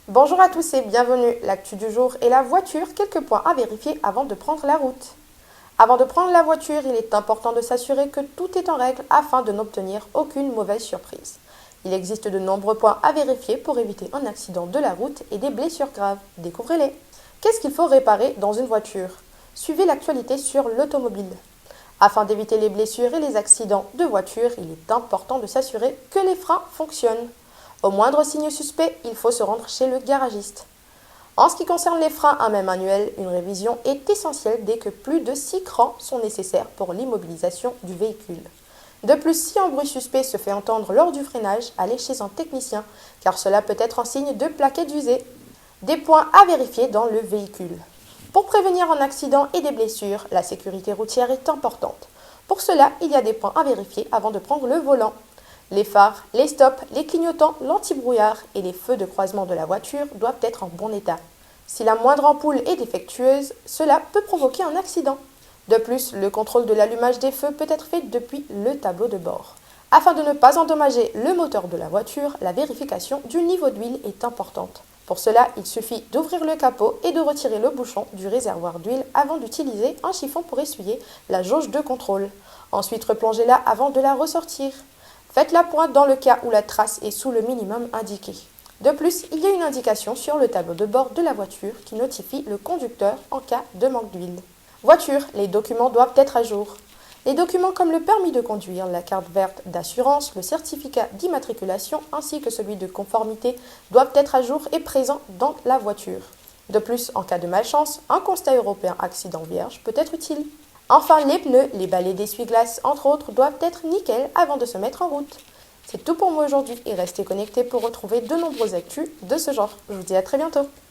Bonjour à tous et bienvenue. L'actu du jour est la voiture, quelques points à vérifier avant de prendre la route. Avant de prendre la voiture, il est important de s'assurer que tout est en règle afin de n'obtenir aucune mauvaise surprise. Il existe de nombreux points à vérifier pour éviter un accident de la route et des blessures graves. Découvrez-les. Qu'est-ce qu'il faut réparer dans une voiture? Suivez l'actualité sur l'automobile. Afin d'éviter les blessures et les accidents de voiture, il est important de s'assurer que les freins fonctionnent. Au moindre signe suspect, il faut se rendre chez le garagiste. En ce qui concerne les freins à main manuelle, une révision est essentielle dès que plus de 6 crans sont nécessaires pour l'immobilisation du véhicule. De plus, si un bruit suspect se fait entendre lors du freinage, allez chez un technicien, car cela peut être un signe de plaquettes usées. Des points à vérifier dans le véhicule. Pour prévenir un accident et des blessures, la sécurité routière est importante. Pour cela, il y a des points à vérifier avant de prendre le volant. Les phares, les stops, les clignotants, l'antibrouillard et les feux de croisement de la voiture doivent être en bon état. Si la moindre ampoule est défectueuse, cela peut provoquer un accident. De plus, le contrôle de l'allumage des feux peut être fait depuis le tableau de bord. Afin de ne pas endommager le moteur de la voiture, la vérification du niveau d'huile est importante. Pour cela, il suffit d'ouvrir le capot et de retirer le bouchon du réservoir d'huile avant d'utiliser un chiffon pour essuyer la jauge de contrôle. Ensuite, replongez-la avant de la ressortir. Faites la pointe dans le cas où la trace est sous le minimum indiqué. De plus, il y a une indication sur le tableau de bord de la voiture qui notifie le conducteur en cas de manque d'huile. Voiture, les documents doivent être à jour. Les documents comme le permis de conduire, la carte verte d'assurance, le certificat d'immatriculation ainsi que celui de conformité doivent être à jour et présents dans la voiture. De plus, en cas de malchance, un constat européen accident vierge peut être utile. Enfin, les pneus, les balais d'essuie-glace, entre autres, doivent être nickel avant de se mettre en route. C'est tout pour moi aujourd'hui et restez connectés pour retrouver de nombreuses actus de ce genre. Je vous dis à très bientôt.